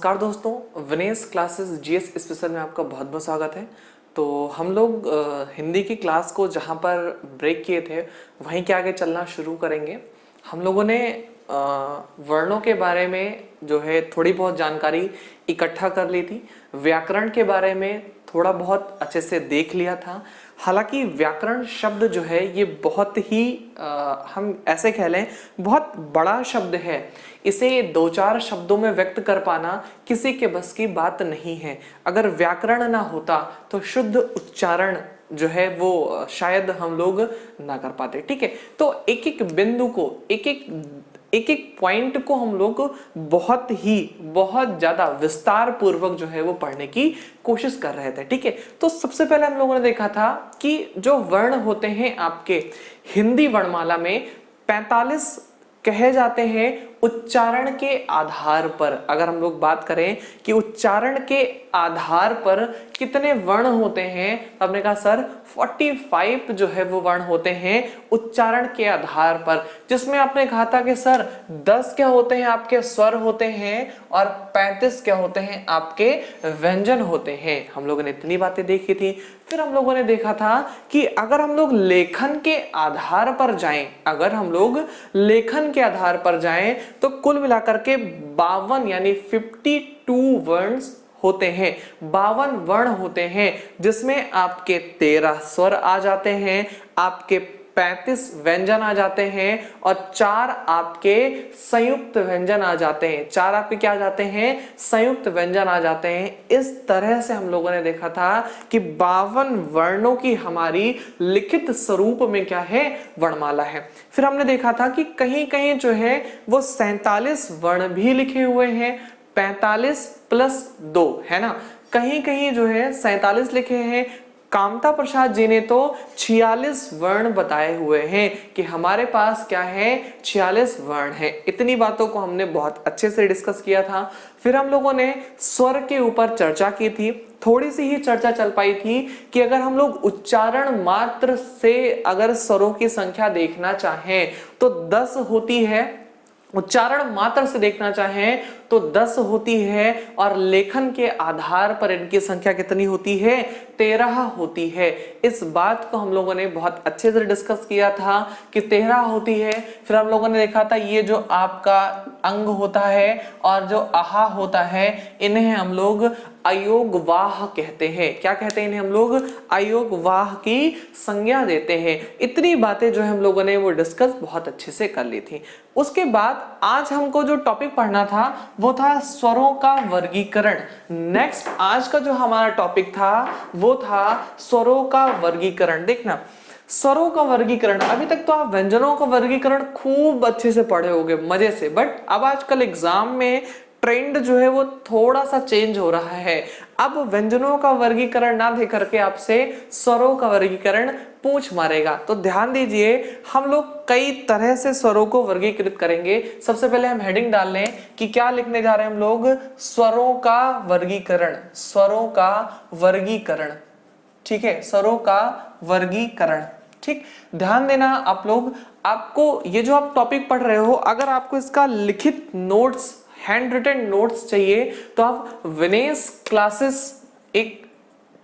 नमस्कार दोस्तों, Vinesh classes GS special में आपका बहुत बहुत स्वागत है। तो हम लोग हिंदी की क्लास को जहाँ पर ब्रेक किए थे वहीं के आगे चलना शुरू करेंगे। हम लोगों ने वर्णों के बारे में जो है थोड़ी बहुत जानकारी इकट्ठा कर ली थी। व्याकरण के बारे में थोड़ा बहुत अच्छे से देख लिया था। हालांकि व्याकरण शब्द जो है ये बहुत ही हम ऐसे कह लें बहुत बड़ा शब्द है। इसे दो चार शब्दों में व्यक्त कर पाना किसी के बस की बात नहीं है। अगर व्याकरण ना होता तो शुद्ध उच्चारण जो है वो शायद हम लोग ना कर पाते। ठीक है, तो एक एक बिंदु को एक एक पॉइंट को हम लोग बहुत ज्यादा विस्तार पूर्वक जो है वो पढ़ने की कोशिश कर रहे थे। ठीक है, तो सबसे पहले हम लोगों ने देखा था कि जो वर्ण होते हैं आपके हिंदी वर्णमाला में 45 कहे जाते हैं उच्चारण के आधार पर। अगर हम लोग बात करें कि उच्चारण के आधार पर कितने वर्ण होते हैं, तो हमने कहा सर 45 जो है वो वर्ण होते हैं उच्चारण के आधार पर, जिसमें आपने कहा था कि सर 10 क्या होते हैं आपके स्वर होते हैं और 35 क्या होते हैं आपके व्यंजन होते हैं। हम लोगों ने इतनी बातें देखी थी। फिर हम लोगों ने देखा था कि अगर हम लोग लेखन के आधार पर जाएं, तो कुल मिलाकर के 52 यानी 52 वर्ड्स होते हैं, 52 वर्ण होते हैं, जिसमें आपके 13 स्वर आ जाते हैं, आपके 35 व्यंजन आ जाते हैं और 4 आपके संयुक्त व्यंजन आ जाते हैं। 4 आपके क्या आ जाते हैं? संयुक्त व्यंजन आ जाते हैं। इस तरह से हम लोगों ने देखा था कि 52 वर्णों की हमारी लिखित स्वरूप में क्या है? वर्णमाला है। फिर हमने देखा था कि कहीं कहीं जो है वो 47 वर्ण भी लिखे हुए हैं, 45 प्लस 2 है ना। कहीं कहीं जो है 47 लिखे हैं। कामता प्रसाद जी ने तो 46 वर्ण बताए हुए हैं कि हमारे पास क्या है? 46 वर्ण है। इतनी बातों को हमने बहुत अच्छे से डिस्कस किया था। फिर हम लोगों ने स्वर के ऊपर चर्चा की थी। थोड़ी सी ही चर्चा चल पाई थी कि अगर हम लोग उच्चारण मात्र से अगर स्वरों की संख्या देखना चाहें तो 10 होती है। उच्चारण मात्र से देखना चाहें तो 10 होती है और लेखन के आधार पर इनकी संख्या कितनी होती है? 13 होती है। इस बात को हम लोगों ने बहुत अच्छे से डिस्कस किया था कि 13 होती है। फिर हम लोगों ने देखा था ये जो आपका अंग होता है और जो आहा होता है, इन्हें हम लोग अयोगवाह कहते हैं। क्या कहते हैं इन्हें? हम लोग अयोगवाह की संज्ञा देते हैं। इतनी बातें जो हम लोगों ने वो डिस्कस बहुत अच्छे से कर ली थी। उसके बाद आज हमको जो टॉपिक पढ़ना था वो था स्वरों का वर्गीकरण। नेक्स्ट आज का जो हमारा टॉपिक था वो था स्वरों का वर्गीकरण। देखना, स्वरों का वर्गीकरण, अभी तक तो आप व्यंजनों का वर्गीकरण खूब अच्छे से पढ़े होंगे मजे से, बट अब आजकल एग्जाम में ट्रेंड जो है वो थोड़ा सा चेंज हो रहा है। अब व्यंजनों का वर्गीकरण ना दे करके आपसे स्वरों का वर्गीकरण पूछ मारेगा। तो ध्यान दीजिए, हम लोग कई तरह से स्वरों को वर्गीकृत करेंगे। सबसे पहले हम हेडिंग डाल लें कि क्या लिखने जा रहे हैं हम लोग? स्वरों का वर्गीकरण। स्वरों का वर्गीकरण, ठीक है, स्वरों का वर्गीकरण। ठीक, ध्यान देना आप लोग, आपको ये जो आप टॉपिक पढ़ रहे हो, अगर आपको इसका लिखित नोट्स, हैंड रिटन नोट्स चाहिए तो आप विनेश क्लासेस, एक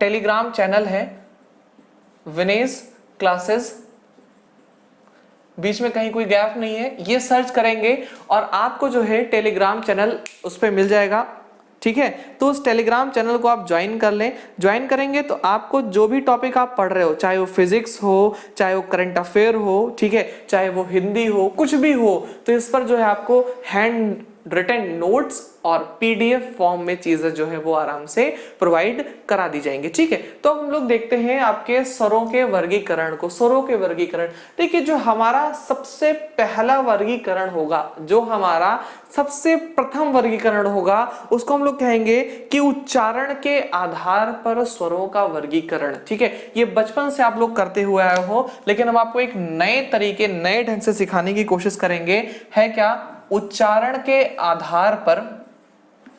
टेलीग्राम चैनल है विनेश क्लासेस, बीच में कहीं कोई गैप नहीं है, ये सर्च करेंगे और आपको जो है टेलीग्राम चैनल उस पर मिल जाएगा। ठीक है, तो उस टेलीग्राम चैनल को आप ज्वाइन कर लें। ज्वाइन करेंगे तो आपको जो भी टॉपिक आप पढ़ रहे हो, चाहे वो फिजिक्स हो, चाहे वो करंट अफेयर हो, ठीक है, चाहे वो हिंदी हो, कुछ भी हो, तो इस पर जो है आपको हैंड रिटन नोट्स और पीडीएफ फॉर्म में चीजें जो है वो आराम से प्रोवाइड करा दी जाएंगे। ठीक है, तो हम लोग देखते हैं आपके स्वरों के वर्गीकरण को। स्वरों के वर्गीकरण, देखिए जो हमारा सबसे पहला वर्गीकरण होगा, जो हमारा सबसे प्रथम वर्गीकरण होगा, उसको हम लोग कहेंगे कि उच्चारण के आधार पर स्वरों का वर्गीकरण। ठीक है, ये बचपन से आप लोग करते हुए आए हो, लेकिन हम आपको एक नए तरीके, नए ढंग से सिखाने की कोशिश करेंगे। है क्या? उच्चारण के आधार पर,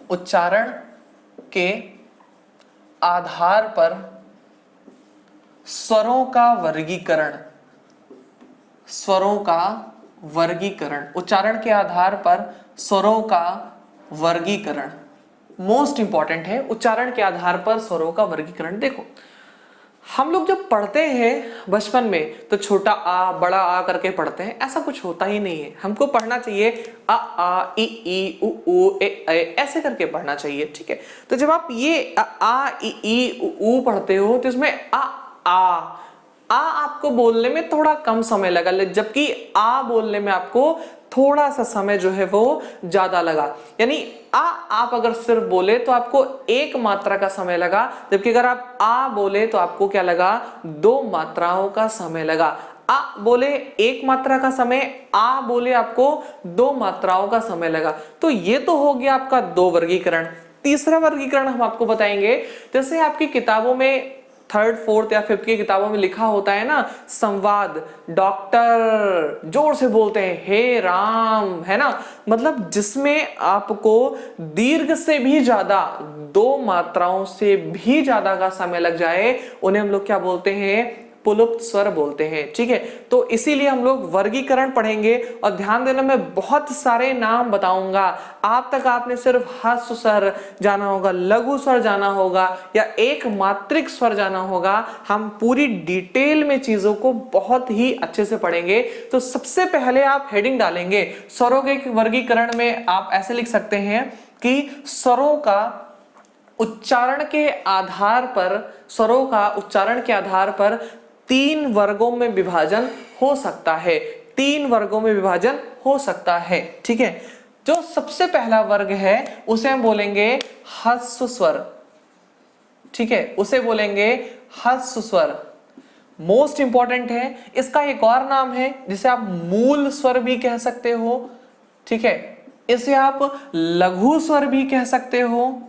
उच्चारण के आधार पर स्वरों का वर्गीकरण। स्वरों का वर्गीकरण, उच्चारण के आधार पर स्वरों का वर्गीकरण। मोस्ट इंपॉर्टेंट है, उच्चारण के आधार पर स्वरों का वर्गीकरण। देखो हम लोग जब पढ़ते हैं बचपन में तो छोटा आ बड़ा आ करके पढ़ते हैं, ऐसा कुछ होता ही नहीं है। हमको पढ़ना चाहिए अ आ इ ई उ ऊ ए ऐ ऐसे करके पढ़ना चाहिए, ठीक है। तो जब आप ये अ आ इ ई उ ऊ पढ़ते हो तो इसमें आ आपको बोलने में थोड़ा कम समय लगा, जबकि आ बोलने में आपको थोड़ा सा समय जो है वो ज्यादा लगा। यानी आप अगर सिर्फ बोले तो आपको एक मात्रा का समय लगा, जबकि अगर आप आ बोले तो आपको क्या लगा, दो मात्राओं का समय लगा। आ बोले एक मात्रा का समय, आ बोले आपको दो मात्राओं का समय लगा। तो ये तो हो गया आपका दो वर्गीकरण। तीसरा वर्गीकरण हम आपको बताएंगे, जैसे आपकी किताबों में थर्ड फोर्थ या फिफ्थ की किताबों में लिखा होता है ना, संवाद, डॉक्टर जोर से बोलते हैं हे राम, है ना, मतलब जिसमें आपको दीर्घ से भी ज्यादा, दो मात्राओं से भी ज्यादा का समय लग जाए, उन्हें हम लोग क्या बोलते हैं, पुलुप्त स्वर बोलते हैं, ठीक है। तो इसीलिए हम लोग वर्गीकरण पढ़ेंगे। और ध्यान देना, मैं बहुत सारे नाम बताऊंगा, आप तक आपने सिर्फ ह्रस्व स्वर जाना होगा, लघु स्वर जाना होगा या एक मात्रिक स्वर जाना होगा। हम पूरी डिटेल में चीजों को बहुत ही अच्छे से पढ़ेंगे। तो सबसे पहले आप हेडिंग डालेंगे स्वरों के वर्गीकरण में, आप ऐसे लिख सकते हैं कि स्वरों का उच्चारण के आधार पर, स्वरों का उच्चारण के आधार पर तीन वर्गों में विभाजन हो सकता है, तीन वर्गों में विभाजन हो सकता है, ठीक है। जो सबसे पहला वर्ग है उसे हम बोलेंगे ह्रस्व स्वर, ठीक है, उसे बोलेंगे ह्रस्व स्वर। मोस्ट इंपॉर्टेंट है, इसका एक और नाम है जिसे आप मूल स्वर भी कह सकते हो, ठीक है। इसे आप लघु स्वर भी कह सकते हो,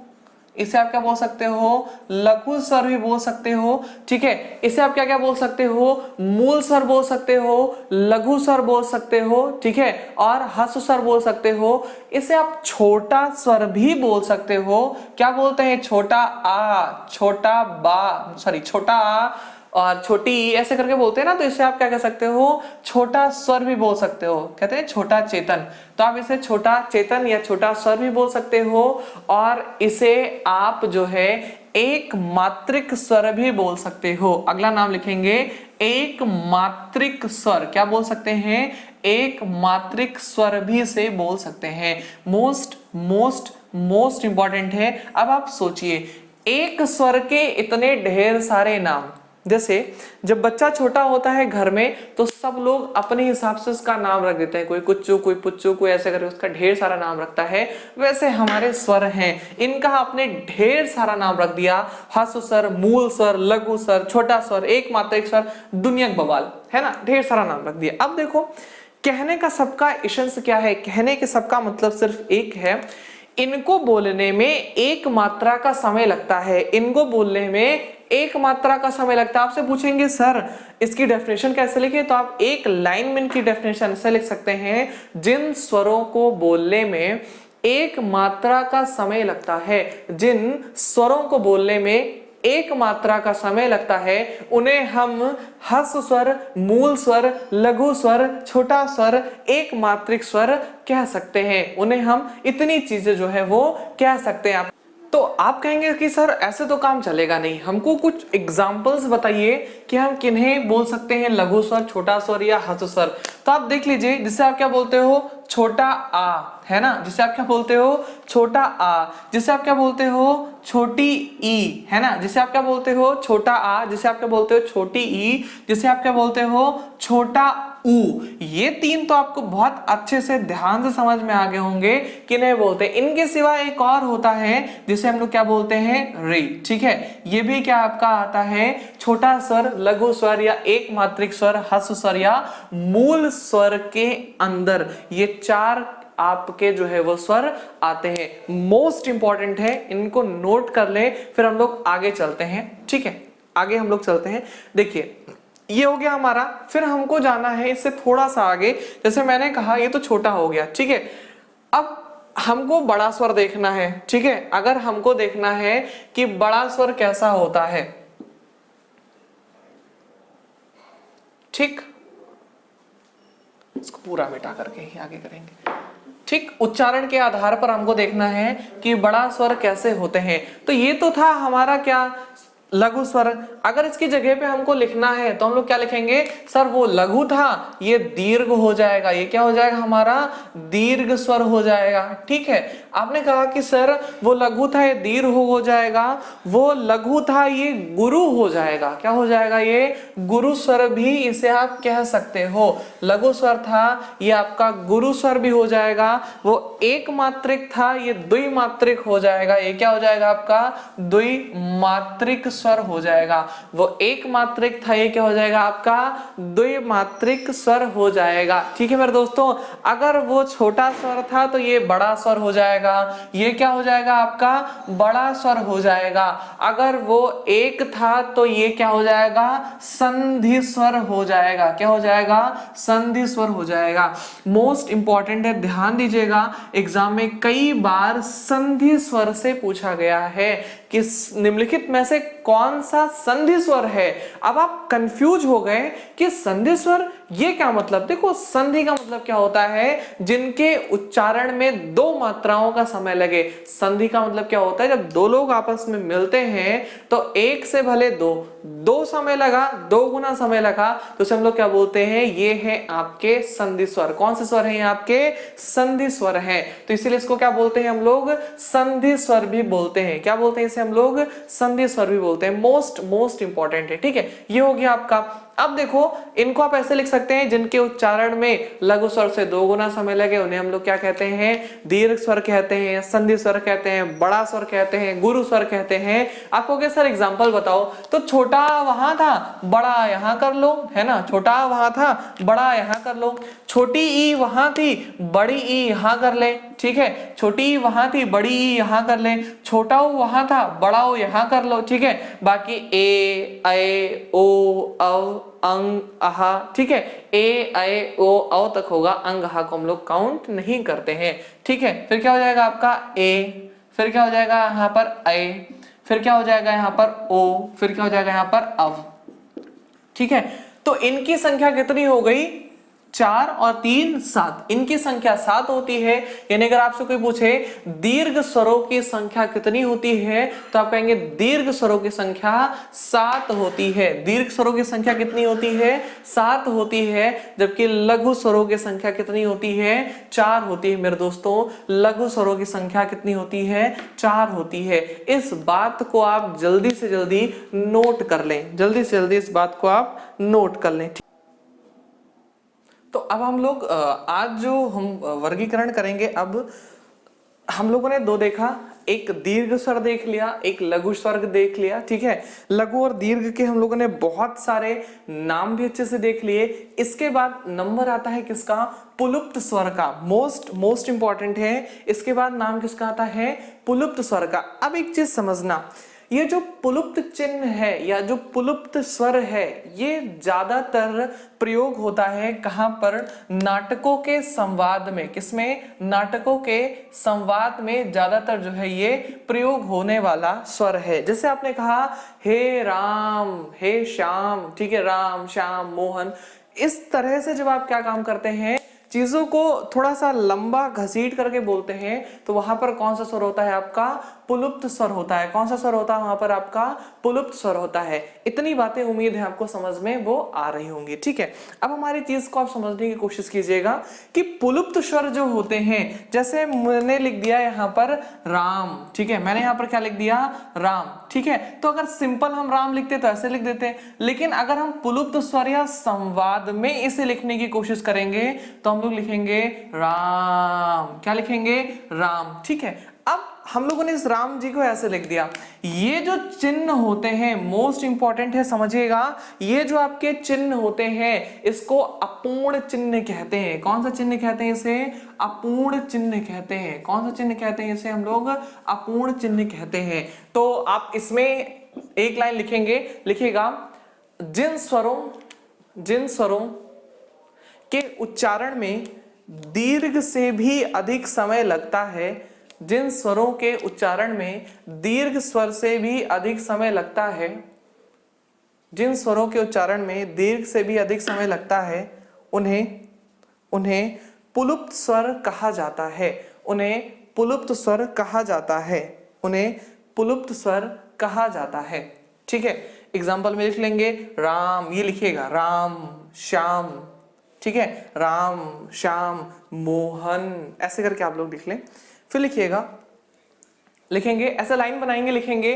इसे आप क्या बोल सकते हो, लघु स्वर भी बोल सकते हो, ठीक है। इसे आप क्या क्या बोल सकते हो, मूल स्वर बोल सकते हो, लघु स्वर बोल सकते हो, ठीक है, और ह्रस्व स्वर बोल सकते हो। इसे आप छोटा स्वर भी बोल सकते हो, क्या बोलते हैं, छोटा आ, छोटा बा, सॉरी छोटा आ और छोटी ई ऐसे करके बोलते हैं ना, तो इसे आप क्या कह सकते हो, छोटा स्वर भी बोल सकते हो, कहते हैं छोटा चेतन। तो आप इसे छोटा चेतन या छोटा स्वर भी बोल सकते हो। और इसे आप जो है एक मात्रिक स्वर भी बोल सकते हो। अगला नाम लिखेंगे एक मात्रिक स्वर, क्या बोल सकते हैं, एक मात्रिक स्वर भी से बोल सकते हैं। मोस्ट मोस्ट मोस्ट इंपॉर्टेंट है। अब आप सोचिए, एक स्वर के इतने ढेर सारे नाम, जैसे जब बच्चा छोटा होता है घर में तो सब लोग अपने हिसाब से उसका नाम रख देते हैं, कोई कुच्चू, कोई पुच्चू, कोई ऐसे करके उसका ढेर सारा नाम रखता है। वैसे हमारे स्वर हैं, इनका आपने ढेर सारा नाम रख दिया, ह्रस्व स्वर, मूल स्वर, लघु स्वर, छोटा स्वर, एक मात्रिक स्वर, दुनिया बवाल, है ना, ढेर सारा नाम रख दिया। अब देखो कहने का सबका इशंस क्या है, कहने के सबका मतलब सिर्फ एक है, इनको बोलने में एक मात्रा का समय लगता है, इनको बोलने में एक मात्रा का समय लगता है। आपसे पूछेंगे सर इसकी डेफिनेशन कैसे लिखें, तो आप एक लाइन में इनकी डेफिनेशन ऐसे लिख सकते हैं, जिन स्वरों को बोलने में एक मात्रा का समय लगता है, जिन स्वरों को बोलने में एक मात्रा का समय लगता है, उन्हें हम ह्रस्व स्वर, मूल स्वर, लघु स्वर, छोटा स्वर, एक मात्रिक स्वर कह सकते हैं। उन्हें हम इतनी चीजें जो है वो कह सकते हैं। तो आप कहेंगे कि सर ऐसे तो काम चलेगा नहीं, हमको कुछ एग्जाम्पल्स बताइए कि हम किन्हें बोल सकते हैं लघु स्वर, छोटा स्वर या ह्रस्व स्वर। तो आप देख लीजिए, जिसे आप क्या बोलते हो, छोटा आ, है ना, जिसे आप क्या बोलते हो, छोटा आ, जिसे आप क्या बोलते हो, छोटी ई, है ना, जिसे आप क्या बोलते हो, छोटा आ, जिसे आप क्या बोलते हो, छोटी ई, जिसे आप क्या बोलते हो, छोटा ऊ। ये तीन तो आपको बहुत अच्छे से ध्यान से समझ में आ गए होंगे किन्हें बोलते हैं। इनके सिवा एक और होता है जिसे हम लोग क्या बोलते हैं, रे, ठीक है। ये भी क्या आपका आता है, छोटा स्वर, लघु स्वर या एक मात्रिक स्वर, ह्रस्व स्वर या मूल स्वर के अंदर ये चार आपके जो है वो स्वर आते हैं। मोस्ट इंपॉर्टेंट है, इनको नोट कर ले, फिर हम लोग आगे चलते हैं, ठीक है, आगे हम लोग चलते हैं। देखिए ये हो गया हमारा, फिर हमको जाना है इससे थोड़ा सा आगे। जैसे मैंने कहा ये तो छोटा हो गया, ठीक है। अब हमको बड़ा स्वर देखना है, ठीक है। अगर हमको देखना है कि बड़ा स्वर कैसा होता है, ठीक, इसको पूरा मिटा करके ही आगे करेंगे, ठीक, उच्चारण के आधार पर हमको देखना है कि बड़ा स्वर कैसे होते हैं। तो ये तो था हमारा क्या, लघु स्वर। अगर इसकी जगह पे हमको लिखना है तो हम लोग क्या लिखेंगे, सर वो लघु था, ये दीर्घ हो जाएगा, ये क्या हो जाएगा हमारा दीर्घ स्वर हो जाएगा। ठीक है, आपने कहा कि सर वो लघु था ये दीर्घ हो जाएगा, वो लघु था ये गुरु हो जाएगा, क्या हो जाएगा, ये गुरु स्वर भी इसे आप कह सकते हो। लघु स्वर था ये आपका गुरु स्वर भी हो जाएगा, वो एक मात्रिक था ये द्विमात्रिक हो जाएगा, ये क्या हो जाएगा आपका द्विमात्रिक स्वर हो जाएगा। वो एक मात्रिक था ये क्या हो जाएगा आपका द्विमात्रिक स्वर हो जाएगा। ठीक है मेरे दोस्तों, अगर वो छोटा स्वर था तो ये बड़ा स्वर हो जाएगा, ये क्या हो जाएगा आपका बड़ा स्वर हो जाएगा। अगर वो एक था तो ये क्या हो जाएगा संधि स्वर हो जाएगा, क्या हो जाएगा संधि स्वर हो जाएगा। मोस्ट इंपॉर्टेंट है, ध्यान दीजिएगा, एग्जाम में कई बार संधि स्वर से पूछा गया है कि निम्नलिखित में से कौन सा संधि स्वर है। अब आप कंफ्यूज हो गए कि संधि स्वर ये क्या मतलब। देखो संधि का मतलब क्या होता है, जिनके उच्चारण में दो मात्राओं का समय लगे। संधि का मतलब क्या होता है, जब दो लोग आपस में मिलते हैं तो एक से भले दो समय लगा, दो गुना समय लगा, तो उसे हम लोग क्या बोलते हैं, ये है आपके संधि स्वर। कौन से स्वर हैं ये आपके संधि स्वर हैं। तो इसीलिए इसको क्या बोलते हैं हम लोग संधि स्वर भी बोलते हैं। क्या बोलते हैं इसे हम लोग संधि स्वर भी बोलते हैं। मोस्ट इंपॉर्टेंट है। ठीक है, ये हो गया आपका। अब देखो इनको आप ऐसे लिख सकते हैं, जिनके उच्चारण में लघु स्वर से दो गुना समय लगे उन्हें हम लोग क्या कहते हैं, दीर्घ स्वर कहते हैं, संधि स्वर कहते हैं, बड़ा स्वर कहते हैं, गुरु स्वर कहते हैं। आपको क्या सर एग्जांपल बताओ, तो छोटा वहां था बड़ा यहां कर लो, है ना, छोटा वहां था बड़ा यहां कर लो, छोटी ई वहां थी बड़ी ई यहां कर ले। ठीक है, छोटी ई वहां थी बड़ी ई यहां कर ले, छोटा ओ वहां था बड़ा ओ यहां कर लो। ठीक है, बाकी ए ऐ ओ औ अंग आहा, ठीक है, ए ऐ ओ औ तक होगा, अंग आहा को हम लोग काउंट नहीं करते हैं। ठीक है, फिर क्या हो जाएगा आपका ए, फिर क्या हो जाएगा यहाँ पर ऐ, फिर क्या हो जाएगा यहाँ पर ओ, फिर क्या हो जाएगा यहाँ पर अव। ठीक है, तो इनकी संख्या कितनी हो गई, 4 और 3 7, इनकी संख्या 7 होती है। यानी अगर आपसे कोई पूछे दीर्घ स्वरों की संख्या कितनी होती है, तो आप कहेंगे दीर्घ स्वरों की संख्या 7 होती है। दीर्घ स्वरों की संख्या कितनी होती है, 7 होती है। जबकि लघु स्वरों की संख्या कितनी होती है, 4 होती है। मेरे दोस्तों लघु स्वरों की संख्या कितनी होती है, 4 होती है। इस बात को आप जल्दी से जल्दी नोट कर लें, जल्दी से जल्दी इस बात को आप नोट कर लें। तो अब हम लोग आज जो हम वर्गीकरण करेंगे, अब हम लोगों ने दो देखा, एक दीर्घ स्वर देख लिया, एक लघु स्वर देख लिया। ठीक है, लघु और दीर्घ के हम लोगों ने बहुत सारे नाम भी अच्छे से देख लिए। इसके बाद नंबर आता है किसका, पुलुप्त स्वर का। मोस्ट इंपॉर्टेंट है। इसके बाद नाम किसका आता है, पुलुप्त स्वर का। अब एक चीज समझना, ये जो पुलुप्त चिन्ह है या जो पुलुप्त स्वर है, ये ज्यादातर प्रयोग होता है कहां पर, नाटकों के संवाद में। किसमें, नाटकों के संवाद में ज्यादातर जो है ये प्रयोग होने वाला स्वर है। जैसे आपने कहा हे राम, हे श्याम, ठीक है, राम श्याम मोहन, इस तरह से जब आप क्या काम करते हैं, चीजों को थोड़ा सा लंबा घसीट करके बोलते हैं, तो वहां पर कौन सा स्वर होता है आपका, पुलुप्त स्वर होता है। कौन सा स्वर होता है वहां पर आपका, पुलुप्त स्वर होता है। इतनी बातें उम्मीद है आपको समझ में वो आ रही होंगी। ठीक है, अब हमारी चीज को आप समझने की कोशिश कीजिएगा कि पुलुप्त स्वर जो होते हैं, जैसे मैंने लिख दिया यहाँ पर राम, ठीक है, मैंने यहाँ पर क्या लिख दिया, राम। ठीक है, तो अगर सिंपल हम राम लिखते तो ऐसे लिख देते, लेकिन अगर हम पुलुप्त स्वर या संवाद में इसे लिखने की कोशिश करेंगे तो हम लोग लिखेंगे राम। क्या लिखेंगे, राम। ठीक है, अब हम लोगों ने इस राम जी को ऐसे लिख दिया। ये जो चिन्ह होते हैं मोस्ट इंपॉर्टेंट है, समझिएगा, ये जो आपके चिन्ह होते हैं इसको अपूर्ण चिन्ह कहते हैं। कौन सा चिन्ह कहते हैं इसे, अपूर्ण चिन्ह कहते हैं। कौन सा चिन्ह कहते हैं इसे हम लोग, अपूर्ण चिन्ह कहते हैं। तो आप इसमें एक लाइन लिखेंगे, लिखिएगा, जिन स्वरों के उच्चारण में दीर्घ से भी अधिक समय लगता है, जिन स्वरों के उच्चारण में दीर्घ स्वर से भी अधिक समय लगता है, जिन स्वरों के उच्चारण में दीर्घ से भी अधिक समय लगता है, उन्हें पुलुप्त स्वर कहा जाता है, उन्हें पुलुप्त स्वर कहा जाता है, उन्हें पुलुप्त स्वर कहा जाता है। ठीक है, एग्जाम्पल में लिख लेंगे राम, ये लिखिएगा राम श्याम, ठीक है, राम श्याम मोहन, ऐसे करके आप लोग लिख लें। फिर लिखिएगा, लिखेंगे ऐसा लाइन बनाएंगे, लिखेंगे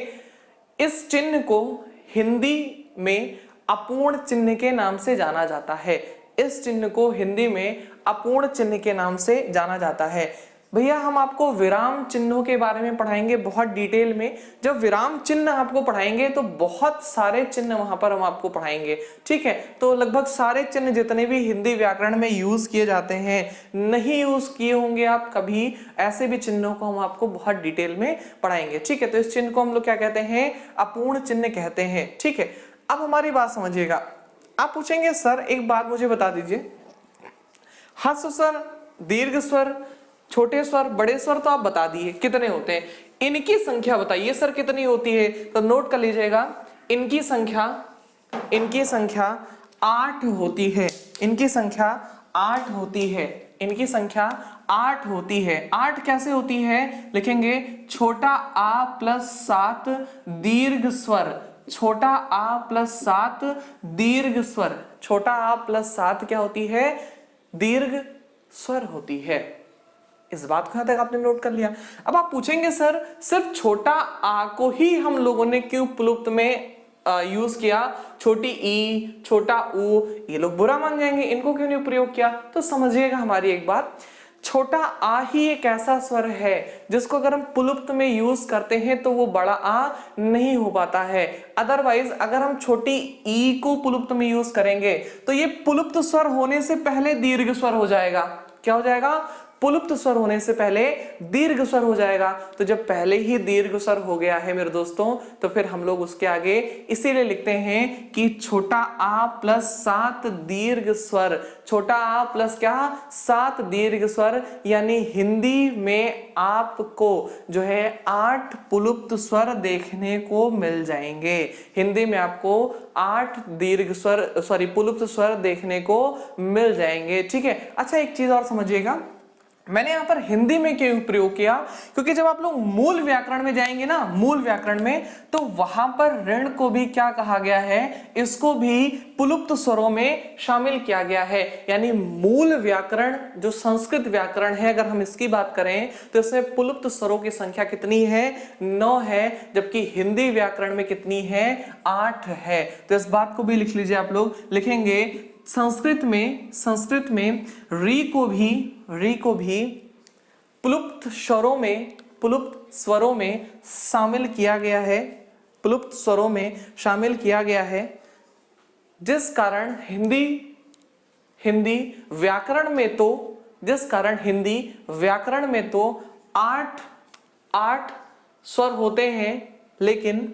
इस चिन्ह को हिंदी में अपूर्ण चिन्ह के नाम से जाना जाता है, इस चिन्ह को हिंदी में अपूर्ण चिन्ह के नाम से जाना जाता है। भैया हम आपको विराम चिन्हों के बारे में पढ़ाएंगे बहुत डिटेल में। जब विराम चिन्ह आपको पढ़ाएंगे तो बहुत सारे चिन्ह वहां पर हम आपको पढ़ाएंगे। ठीक है, तो लगभग सारे चिन्ह जितने भी हिंदी व्याकरण में यूज किए जाते हैं, नहीं यूज किए होंगे आप कभी, ऐसे भी चिन्हों को हम आपको बहुत डिटेल में पढ़ाएंगे। ठीक है, तो इस चिन्ह को हम लोग क्या कहते हैं, अपूर्ण चिन्ह कहते हैं। ठीक है, अब हमारी बात समझिएगा। आप पूछेंगे सर एक बात मुझे बता दीजिए, ह्रस्व स्वर, दीर्घ स्वर, छोटे स्वर, बड़े स्वर तो आप बता दिए कितने होते हैं, इनकी संख्या बताइए सर कितनी होती है। तो नोट कर लीजिएगा, इनकी संख्या 8 होती है, इनकी संख्या 8 होती है, इनकी संख्या 8 होती है। 8 कैसे होती है, लिखेंगे छोटा आ प्लस 7 दीर्घ स्वर, छोटा आ प्लस 7 दीर्घ स्वर, छोटा आ प्लस 7 क्या होती है, दीर्घ स्वर होती है। इस बात को यहां तक आपने नोट कर लिया। अब आप पूछेंगे सर सिर्फ छोटा आ को ही हम लोगों ने क्यों प्लुप्त में यूज किया, छोटी ई, छोटा ऊ, ये लोग बुरा मान जाएंगे, इनको क्यों नहीं प्रयोग किया। तो समझिएगा हमारी एक बात, छोटा आ ही एक ऐसा स्वर है जिसको अगर हम पुलुप्त में यूज करते हैं तो वो बड़ा आ नहीं हो पाता है। अदरवाइज अगर हम छोटी ई को पुलुप्त में यूज करेंगे तो ये पुलुप्त स्वर होने से पहले दीर्घ स्वर हो जाएगा। क्या हो जाएगा, पुलुप्त स्वर होने से पहले दीर्घ स्वर हो जाएगा। तो जब पहले ही दीर्घ स्वर हो गया है मेरे दोस्तों, तो फिर हम लोग उसके आगे इसीलिए लिखते हैं कि छोटा आ प्लस 7 दीर्घ स्वर, छोटा आ प्लस क्या 7 दीर्घ स्वर, यानी हिंदी में आपको जो है 8 पुलुप्त स्वर देखने को मिल जाएंगे। हिंदी में आपको 8 दीर्घ स्वर सॉरी पुलुप्त स्वर देखने को मिल जाएंगे। ठीक है, अच्छा एक चीज और समझिएगा, मैंने यहां पर हिंदी में क्यों प्रयोग किया, क्योंकि जब आप लोग मूल व्याकरण में जाएंगे ना, मूल व्याकरण में, तो वहां पर ऋण को भी क्या कहा गया है, इसको भी पुलुप्त स्वरों में शामिल किया गया है। यानी मूल व्याकरण जो संस्कृत व्याकरण है, अगर हम इसकी बात करें तो इसमें पुलुप्त स्वरों की संख्या कितनी है, 9 है, जबकि हिंदी व्याकरण में कितनी है, 8 है। तो इस बात को भी लिख लीजिए आप लोग, लिखेंगे संस्कृत में री को भी पुलुप्त स्वरों में शामिल किया गया है, पुलुप्त स्वरों में शामिल किया गया है, जिस कारण हिंदी व्याकरण में तो 8 स्वर होते हैं, लेकिन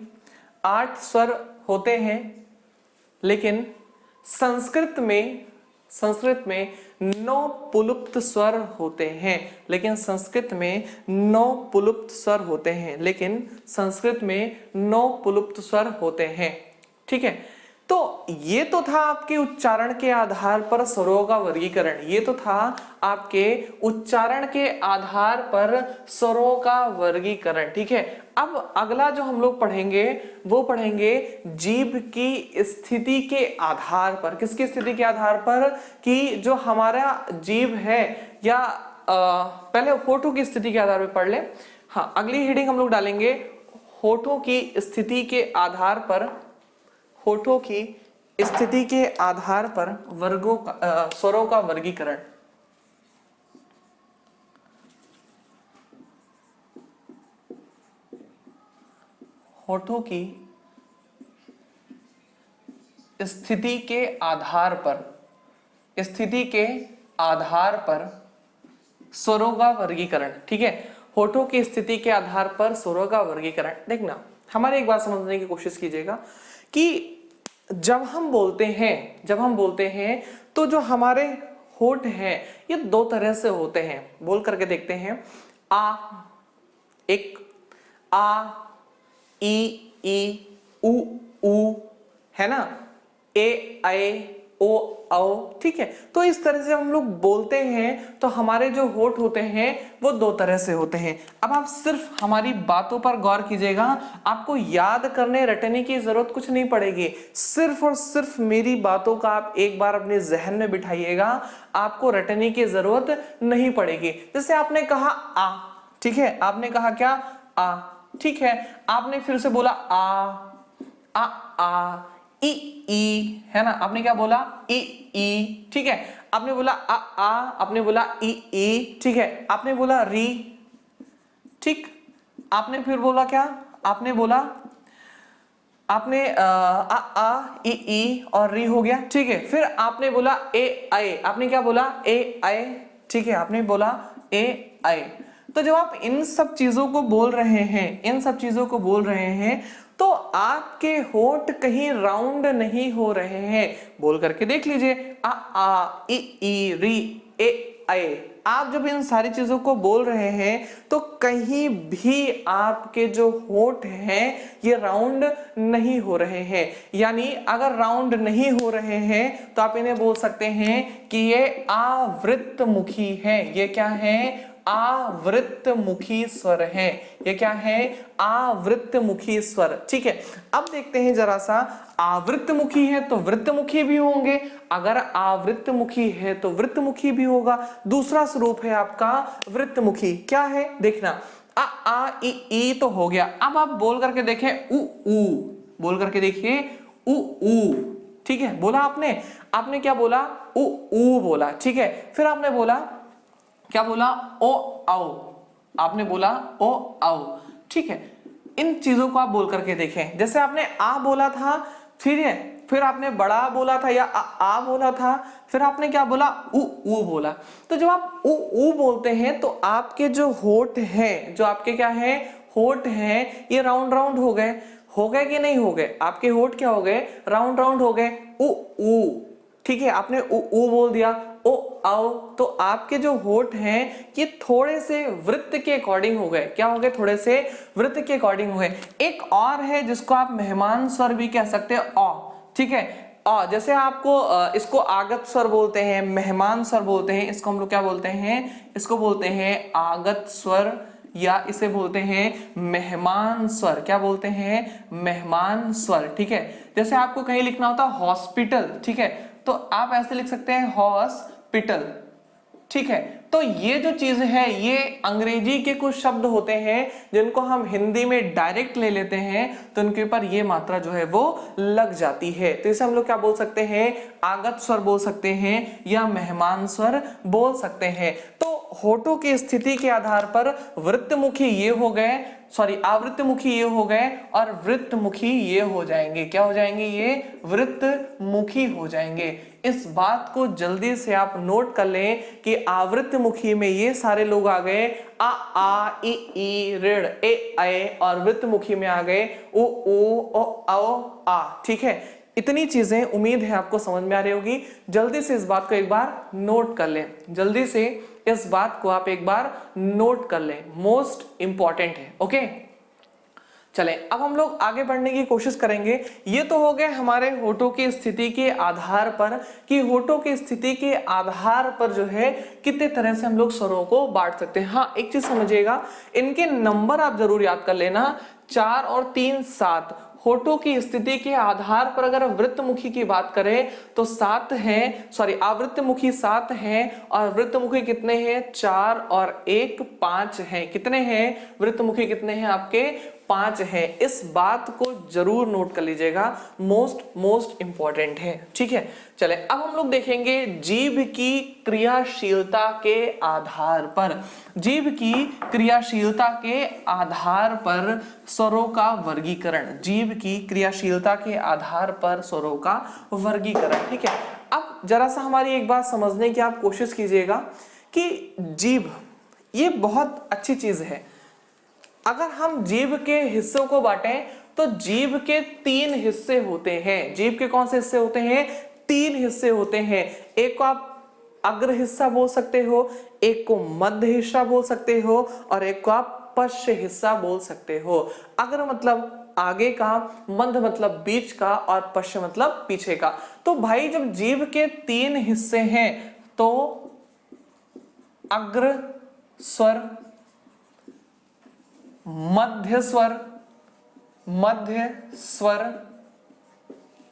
8 स्वर होते हैं, लेकिन संस्कृत में 9 पुलुप्त स्वर होते हैं, लेकिन संस्कृत में 9 पुलुप्त स्वर होते हैं, लेकिन संस्कृत में 9 पुलुप्त स्वर होते हैं। ठीक है, तो ये तो था आपके उच्चारण के आधार पर स्वरों का वर्गीकरण, ये तो था आपके उच्चारण के आधार पर स्वरों का वर्गीकरण। ठीक है, अब अगला जो हम लोग पढ़ेंगे वो पढ़ेंगे जीभ की स्थिति के आधार पर। किसकी स्थिति के आधार पर, कि जो हमारा जीभ है, या पहले होठों की स्थिति के आधार पर पढ़ ले। हाँ, अगली हेडिंग हम लोग डालेंगे होठों की स्थिति के आधार पर, होठों की स्थिति के आधार पर वर्गों का स्वरों का वर्गीकरण। होठों की स्थिति के आधार पर स्वरों का वर्गीकरण। ठीक है, होठों की स्थिति के आधार पर स्वरों का वर्गीकरण। देखना, हमारी एक बात समझने की कोशिश कीजिएगा कि जब हम बोलते हैं तो जो हमारे होठ हैं ये 2 तरह से होते हैं। बोल करके देखते हैं, आ, एक आ, ई, ऊ, ऊ, है ना, ए, ऐ, ओ औ, ठीक है। तो इस तरह से हम लोग बोलते हैं तो हमारे जो होठ होते हैं वो दो तरह से होते हैं। अब आप सिर्फ हमारी बातों पर गौर कीजिएगा, आपको याद करने रटने की जरूरत कुछ नहीं पड़ेगी, सिर्फ और सिर्फ मेरी बातों का आप एक बार अपने जहन में बिठाइएगा, आपको रटने की जरूरत नहीं पड़ेगी। जैसे आपने कहा आ, ठीक है, आपने कहा क्या आ, ठीक है, आपने फिर से बोला आ ई, है ना, आपने क्या बोला ई, ठीक है, आपने बोला आ, आपने बोला ई, ठीक है, आपने बोला री, ठीक, आपने फिर बोला क्या, आपने बोला आपने आ ई और री हो गया, ठीक है। फिर आपने बोला ए आए, आपने क्या बोला ए आए, ठीक है, आपने बोला ए आए। तो जब आप इन सब चीजों को बोल रहे हैं, इन सब चीजों को बोल रहे हैं, तो आपके होठ कहीं राउंड नहीं हो रहे हैं। बोल करके देख लीजिए, आ ई री ए आए। आप जब इन सारी चीजों को बोल रहे हैं तो कहीं भी आपके जो होठ हैं ये राउंड नहीं हो रहे हैं। यानी अगर राउंड नहीं हो रहे हैं तो आप इन्हें बोल सकते हैं कि ये आवृत्तमुखी है। ये क्या है? आवृत्तमुखी स्वर है। ये क्या है? आवृत्तमुखी स्वर, ठीक है। अब देखते हैं जरा सा, आवृत्तमुखी है तो वृत्तमुखी भी होंगे, अगर आवृत्तमुखी है तो वृत्तमुखी भी होगा। दूसरा स्वरूप है आपका वृत्तमुखी, क्या है देखना, आ ई तो हो गया। अब आप बोल करके देखें उ, बोल करके देखिए उ, ठीक है, बोला आपने क्या बोला? उ बोला, ठीक है। फिर आपने बोला क्या बोला? ओ आओ, आपने बोला ओ आओ, ठीक है। इन चीजों को आप बोल करके देखें। जैसे आपने आ बोला था, फिर आपने बड़ा बोला था या आ बोला था, फिर आपने क्या बोला? उ बोला। तो जब आप उ बोलते हैं तो आपके जो होठ हैं, जो आपके क्या है होठ हैं, ये राउंड राउंड हो गए कि नहीं हो गए? आपके होठ क्या हो गए? राउंड राउंड हो गए। उ, ठीक है, आपने उ बोल दिया। ओ आओ, तो आपके जो होठ हैं ये थोड़े से वृत्त के अकॉर्डिंग हो गए। क्या हो गए? थोड़े से वृत्त के अकॉर्डिंग हो गए। एक और है जिसको आप मेहमान स्वर भी कह सकते हैं, औ, ठीक है। जैसे आपको इसको आगत स्वर बोलते हैं, मेहमान स्वर बोलते हैं, इसको हम लोग क्या बोलते हैं? इसको बोलते हैं आगत स्वर या इसे बोलते हैं मेहमान स्वर। क्या बोलते हैं? मेहमान स्वर, ठीक है। जैसे आपको कहीं लिखना होता है हॉस्पिटल, ठीक है, तो आप ऐसे लिख सकते हैं हॉस्पिटल, ठीक है। तो ये जो चीज है ये अंग्रेजी के कुछ शब्द होते हैं जिनको हम हिंदी में डायरेक्ट ले लेते हैं तो उनके ऊपर ये मात्रा जो है वो लग जाती है। तो इसे हम लोग क्या बोल सकते हैं? आगत स्वर बोल सकते हैं या मेहमान स्वर बोल सकते हैं। तो होठों की स्थिति के आधार पर वृत्तमुखी ये हो गए, आवृत्तमुखी ये हो गए और वृत्तमुखी ये हो जाएंगे। क्या हो जाएंगे? ये वृत्तमुखी हो जाएंगे। इस बात को जल्दी से आप नोट कर लें कि आवृत्तमुखी में ये सारे लोग आ गए, आ ई ऋण ए आए, और वृत्तमुखी में आ गए ओ आ, ठीक है। इतनी चीजें उम्मीद है आपको समझ में आ रही होगी। जल्दी से इस बात को एक बार नोट कर लें, जल्दी से इस बात को आप एक बार नोट कर लें, मोस्ट इंपॉर्टेंट है। ओके, चलें अब हम लोग आगे बढ़ने की कोशिश करेंगे। ये तो हो गए हमारे होठों की स्थिति के आधार पर कि होठों की स्थिति के आधार पर जो है कितने तरह से हम लोग स्वरों को बांट सकते हैं। हाँ, एक चीज समझिएगा, इनके नंबर आप जरूर याद कर लेना, 4 और 3 7। होठों की स्थिति के आधार पर अगर वृत्तमुखी की बात करें तो 7 है, आवृत्तमुखी 7 है और वृत्तमुखी कितने हैं? 4 और 1 5 हैं। कितने हैं? वृत्तमुखी कितने हैं आपके? 5 है। इस बात को जरूर नोट कर लीजिएगा, मोस्ट इंपॉर्टेंट है, ठीक है। चले अब हम लोग देखेंगे जीभ की क्रियाशीलता के आधार पर, जीभ की क्रियाशीलता के आधार पर स्वरों का वर्गीकरण, जीभ की क्रियाशीलता के आधार पर स्वरों का वर्गीकरण, ठीक है। अब जरा सा हमारी एक बात समझने की आप कोशिश कीजिएगा कि जीभ ये बहुत अच्छी चीज है। अगर हम जीभ के हिस्सों को बांटें तो जीभ के 3 हिस्से होते हैं। जीभ के कौन से हिस्से होते हैं? 3 हिस्से होते हैं। एक को आप अग्र हिस्सा बोल सकते हो, एक को मध्य हिस्सा बोल सकते हो और एक को आप पश्च हिस्सा बोल सकते हो। अग्र मतलब मतलब आगे का, मध्य मतलब बीच का और पश्चिम मतलब पीछे का। तो भाई जब जीभ के 3 हिस्से हैं तो अग्र स्वर, मध्य स्वर, मध्य स्वर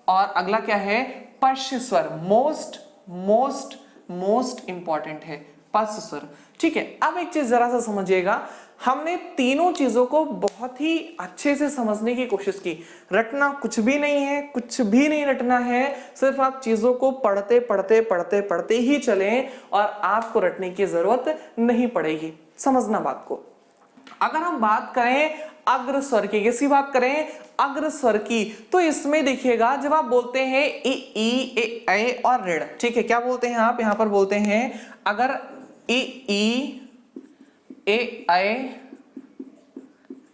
और अगला क्या है, पश्च स्वर। मोस्ट मोस्ट मोस्ट इंपॉर्टेंट है पश्च स्वर। ठीक है, अब एक चीज जरा सा समझिएगा, हमने तीनों चीजों को बहुत ही अच्छे से समझने की कोशिश की। रटना कुछ भी नहीं है, कुछ भी नहीं रटना है, सिर्फ आप चीजों को पढ़ते पढ़ते पढ़ते पढ़ते ही चलें और आपको रटने की जरूरत नहीं पड़ेगी। समझना बात को। अगर हम बात करें अग्र स्वर की, किसकी बात करें, अग्र स्वर की, तो इसमें देखिएगा जब आप बोलते हैं इ ई ए और ऋण, ठीक है, क्या बोलते हैं आप यहां पर बोलते हैं, अगर इ ई ए,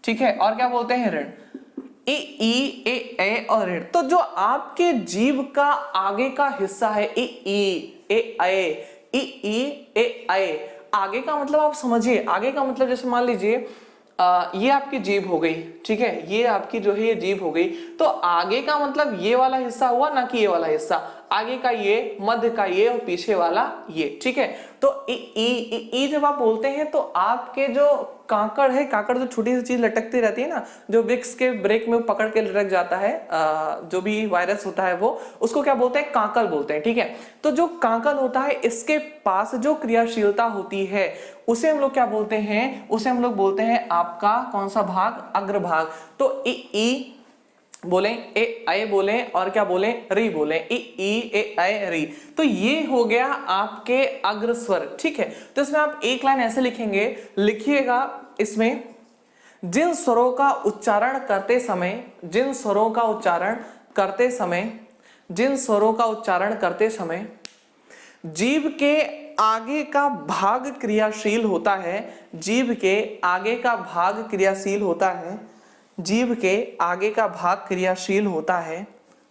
ठीक है, और क्या बोलते हैं ऋण, इ ई ए और ऋण। तो जो आपके जीभ का आगे का हिस्सा है इ ई ए, आगे का मतलब आप समझिए, आगे का मतलब जैसे मान लीजिए ये आपकी जीभ हो गई, ठीक है, ये आपकी जो है ये जीभ हो गई, तो आगे का मतलब ये वाला हिस्सा हुआ, ना कि ये वाला हिस्सा, आगे का ये, मध्य का ये और पीछे वाला ये, ठीक है। तो ई जब आप बोलते हैं तो आपके जो कांकड़ है, कांकड़ जो छोटी सी चीज लटकती रहती है ना, जो विक्स के ब्रेक में पकड़ के लटक जाता है, जो भी वायरस होता है वो, उसको क्या बोलते हैं, कांकल बोलते हैं, ठीक है। तो जो कांकल होता है इसके पास जो क्रियाशीलता होती है उसे हम लोग क्या बोलते हैं, उसे हम लोग बोलते हैं आपका कौन सा भाग, अग्रभाग। तो ई बोलें, ए आए बोलें और क्या बोलें, री बोलें, ई ए आए री। तो ये हो गया आपके अग्र स्वर, ठीक है। तो इसमें आप एक लाइन ऐसे लिखेंगे, लिखिएगा इसमें, जिन स्वरों का उच्चारण करते समय, जिन स्वरों का उच्चारण करते समय, जिन स्वरों का उच्चारण करते समय जीभ के आगे का भाग क्रियाशील होता है, जीभ के आगे का भाग क्रियाशील होता है, जीभ के आगे का भाग क्रियाशील होता है,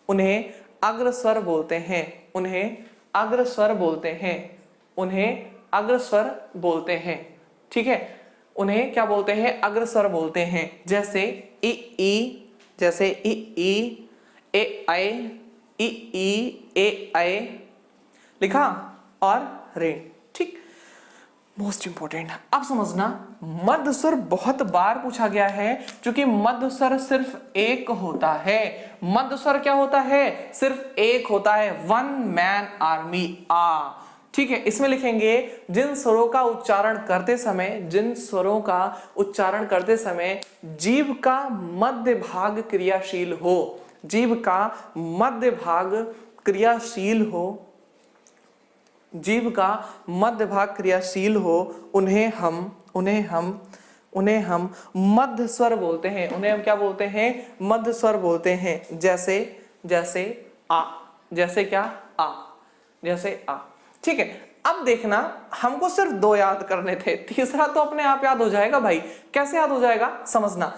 उन्हें अग्रस्वर बोलते हैं, उन्हें अग्रस्वर बोलते हैं, उन्हें अग्रस्वर बोलते हैं, ठीक है। उन्हें क्या बोलते हैं, अग्रस्वर बोलते हैं। जैसे ई, जैसे ई ए आए, ई ए आए लिखा और रे, ठीक। मोस्ट इंपोर्टेंट, अब समझना, मध्य स्वर बहुत बार पूछा गया है, क्योंकि मध्य स्वर सिर्फ एक होता है। मध्य स्वर क्या होता है, सिर्फ एक होता है, वन मैन आर्मी आ, ठीक है। इसमें लिखेंगे, जिन स्वरों का उच्चारण करते समय, जिन स्वरों का उच्चारण करते समय जीभ का मध्य भाग क्रियाशील हो, जीभ का मध्य भाग क्रियाशील हो, जीभ का मध्य भाग क्रियाशील हो, उन्हें हम मध्य स्वर बोलते हैं, उन्हें हम क्या बोलते हैं, मध्य स्वर बोलते हैं। जैसे आ, जैसे क्या, आ, जैसे आ, ठीक है। अब देखना, हमको सिर्फ 2 याद करने थे, तीसरा तो अपने आप याद हो जाएगा भाई। कैसे याद हो जाएगा, समझना।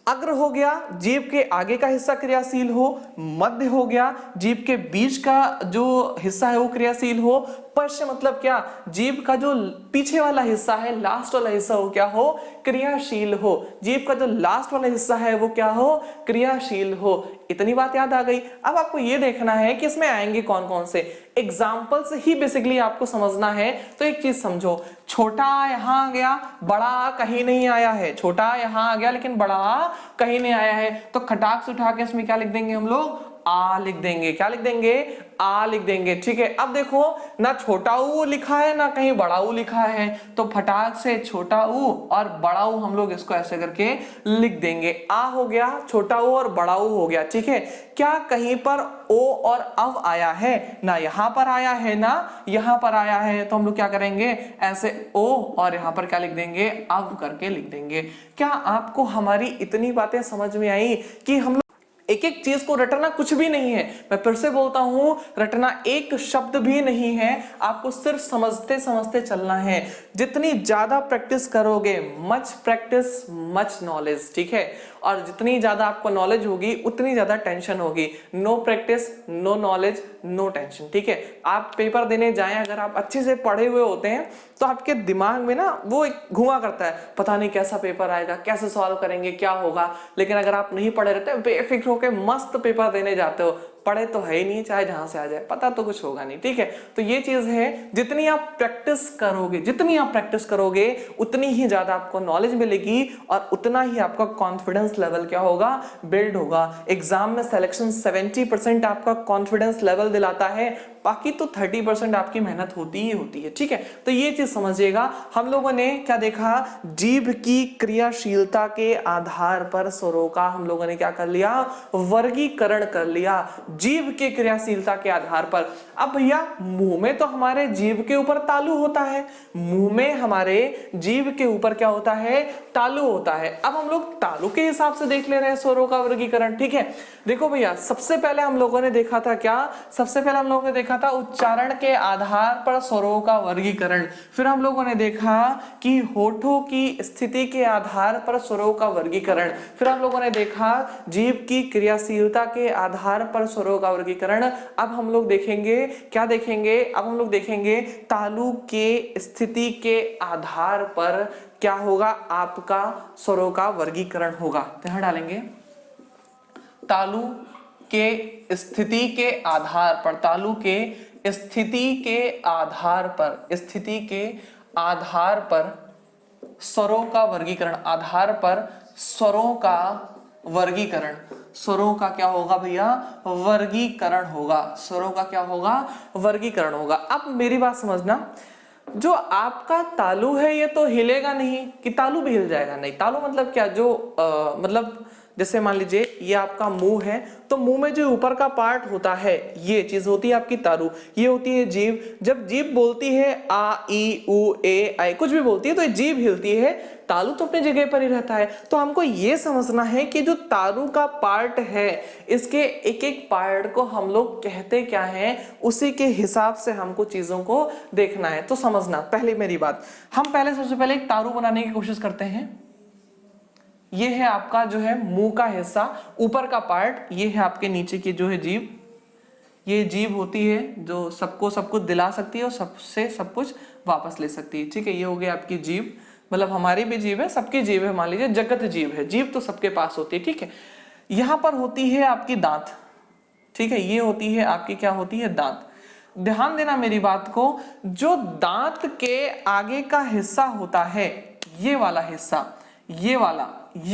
अग्र हो गया, जीभ के आगे का हिस्सा क्रियाशील हो, मध्य हो गया, जीभ के बीच का जो हिस्सा है वो क्रियाशील हो, पश्च मतलब क्या, जीभ का जो पीछे वाला हिस्सा है, लास्ट वाला हिस्सा हो क्या हो, क्रियाशील हो, जीभ का जो लास्ट वाला हिस्सा है वो क्या हो, क्रियाशील हो। इतनी बात याद आ गई। अब आपको ये देखना है कि इसमें आएंगे कौन कौन से, एग्जाम्पल से ही बेसिकली आपको समझना है। तो एक चीज समझो, छोटा आ यहां आ गया, बड़ा आ कहीं नहीं आया है, छोटा आ यहां आ गया लेकिन बड़ा आ कहीं नहीं आया है, तो खटाक से उठा के इसमें क्या लिख देंगे हम लोग, आ लिख देंगे। क्या लिख देंगे, आ लिख देंगे, ठीक है। अब देखो, ना छोटा ऊ लिखा है ना कहीं बड़ा ऊ लिखा है, तो फटाक से छोटा ऊ और बड़ा ऊ हम लोग इसको ऐसे करके लिख देंगे। आ हो गया, छोटा ऊ और बड़ा ऊ हो गया, ठीक है। क्या कहीं पर ओ और अव आया है, ना यहां पर आया है ना यहां पर आया है, तो हम लोग क्या करेंगे, ऐसे ओ और यहां पर क्या लिख देंगे, अव करके लिख देंगे। क्या आपको हमारी इतनी बातें समझ में आई कि हम लोग एक एक चीज को रटना कुछ भी नहीं है। मैं फिर से बोलता हूं, रटना एक शब्द भी नहीं है, आपको सिर्फ समझते समझते चलना है। जितनी ज्यादा प्रैक्टिस करोगे, मच प्रैक्टिस मच नॉलेज, ठीक है। और जितनी ज्यादा आपको नॉलेज होगी उतनी ज्यादा टेंशन होगी। No practice no knowledge no tension, ठीक है। आप पेपर देने जाएं, अगर आप अच्छे से पढ़े हुए होते हैं तो आपके दिमाग में ना वो एक घुमा करता है, पता नहीं कैसा पेपर आएगा, कैसे सॉल्व करेंगे, क्या होगा। लेकिन अगर आप नहीं पढ़े रहते, बेफिक्र होकर मस्त पेपर देने जाते हो, पढ़े तो है ही नहीं, चाहे जहां से आ जाए, पता तो कुछ होगा नहीं, ठीक है। तो ये चीज है, जितनी आप प्रैक्टिस करोगे उतनी ही ज्यादा आपको नॉलेज मिलेगी और उतना ही आपका कॉन्फिडेंस लेवल क्या होगा, बिल्ड होगा। एग्जाम में सिलेक्शन 70% आपका कॉन्फिडेंस लेवल दिलाता है, बाकी तो 30% आपकी मेहनत होती ही होती है, ठीक है। तो ये चीज समझिएगा। हम लोगों ने क्या देखा, जीभ की क्रियाशीलता के आधार पर स्वरों का हम लोगों ने क्या कर लिया, वर्गीकरण कर लिया, जीभ के क्रियाशीलता के आधार पर। अब भैया मुंह में तो हमारे जीभ के ऊपर तालु होता है, मुंह में हमारे जीभ के ऊपर क्या होता है, तालु होता है। अब हम लोग तालु के हिसाब से देख ले रहे हैं स्वरों का वर्गीकरण, ठीक है। देखो भैया, सबसे पहले हम लोगों ने देखा था क्या, सबसे पहले हम लोगों ने देखा था उच्चारण के आधार पर स्वरों का वर्गीकरण। फिर हम लोगों ने देखा कि होठों की स्थिति के आधार पर स्वरों का वर्गीकरण। फिर हम लोगों ने देखा जीभ की क्रियाशीलता के आधार पर स्वरों का वर्गीकरण। अब हम लोग देखेंगे, क्या देखेंगे, अब हम लोग देखेंगे तालु के स्थिति के आधार पर क्या होगा, आपका स्वरों का वर्गीकरण होगा। ध्यान डालेंगे, तालु के स्थिति के आधार पर, तालु के स्थिति के आधार पर, स्थिति के आधार पर स्वरों का वर्गीकरण, आधार पर स्वरों का वर्गीकरण, स्वरों का क्या होगा भैया, वर्गीकरण होगा, स्वरों का क्या होगा, वर्गीकरण होगा। अब मेरी बात समझना, जो आपका तालु है ये तो हिलेगा नहीं, कि तालु भी हिल जाएगा, नहीं। तालु मतलब क्या, जो मतलब जैसे मान लीजिए ये आपका मुंह है, तो मुंह में जो ऊपर का पार्ट होता है ये चीज होती है आपकी तालु, ये होती है जीभ। जब जीभ बोलती है आ ई उ ए आई, कुछ भी बोलती है तो ये जीभ हिलती है, तालु तो अपनी जगह पर ही रहता है। तो हमको ये समझना है कि जो तालु का पार्ट है, इसके एक एक पार्ट को हम लोग कहते क्या है, उसी के हिसाब से हमको चीजों को देखना है। तो समझना, पहले मेरी बात, हम पहले सबसे पहले एक तालु बनाने की कोशिश करते हैं। ये है आपका जो है मुंह का हिस्सा, ऊपर का पार्ट, ये है आपके नीचे की जो है जीभ। ये जीभ होती है जो सबको सब कुछ दिला सकती है और सबसे सब कुछ वापस ले सकती है, ठीक है। ये हो गई आपकी जीभ, मतलब हमारी भी जीभ है, सबकी जीभ है, मान लीजिए जगत जीभ है, जीभ तो सबके पास होती है, ठीक है। यहां पर होती है आपकी दांत, ठीक है, ये होती है आपकी क्या होती है, दांत। ध्यान देना मेरी बात को, जो दांत के आगे का हिस्सा होता है, ये वाला हिस्सा, ये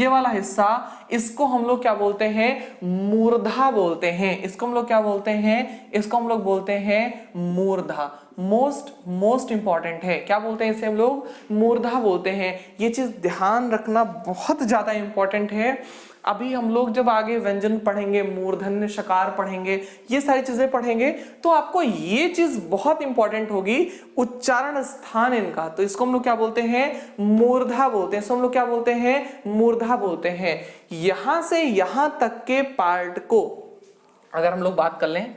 वाला हिस्सा, इसको हम लोग क्या बोलते हैं, मूर्धा बोलते हैं। इसको हम लोग क्या बोलते हैं, इसको हम लोग बोलते हैं मूर्धा। मोस्ट इंपॉर्टेंट है, क्या बोलते हैं इसे हम लोग, मूर्धा बोलते हैं। ये चीज ध्यान रखना बहुत ज्यादा इंपॉर्टेंट है। अभी हम लोग जब आगे व्यंजन पढ़ेंगे, मूर्धन्य शकार पढ़ेंगे, ये सारी चीजें पढ़ेंगे, तो आपको ये चीज बहुत इंपॉर्टेंट होगी, उच्चारण स्थान इनका। तो इसको हम लोग क्या बोलते हैं, मूर्धा बोलते हैं। इसको हम लोग क्या बोलते हैं, मूर्धा बोलते हैं। यहां से यहां तक के पार्ट को अगर हम लोग बात कर लें,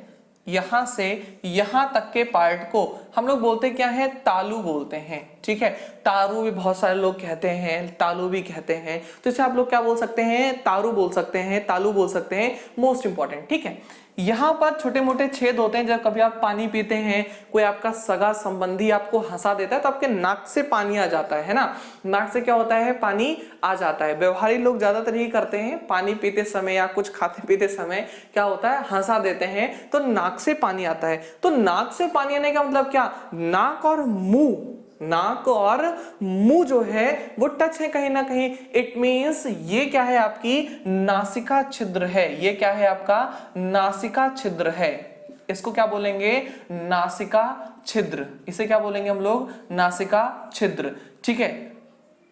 यहां से यहां तक के पार्ट को हम लोग बोलते क्या है, तालु बोलते हैं, ठीक है। तारू भी बहुत सारे लोग कहते हैं, तालु भी कहते हैं, तो इसे आप लोग क्या बोल सकते हैं, तारू बोल सकते हैं, तालु बोल सकते हैं, मोस्ट इंपॉर्टेंट, ठीक है। यहां पर छोटे मोटे छेद होते हैं, जब कभी आप पानी पीते हैं, कोई आपका सगा संबंधी आपको हंसा देता है तो आपके नाक से पानी आ जाता है ना, नाक से क्या होता है, पानी आ जाता है। व्यवहारिक लोग ज्यादातर यही करते हैं, पानी पीते समय या कुछ खाते पीते समय क्या होता है, हंसा देते हैं तो नाक से पानी आता है। तो नाक से पानी आने का मतलब क्या, नाक और मुंह, नाक और मुंह जो है वो टच है कहीं ना कहीं। इट मींस ये क्या है, आपकी नासिका छिद्र है। ये क्या है, आपका नासिका छिद्र है। इसको क्या बोलेंगे, नासिका छिद्र। इसे क्या बोलेंगे हम लोग, नासिका छिद्र, ठीक है,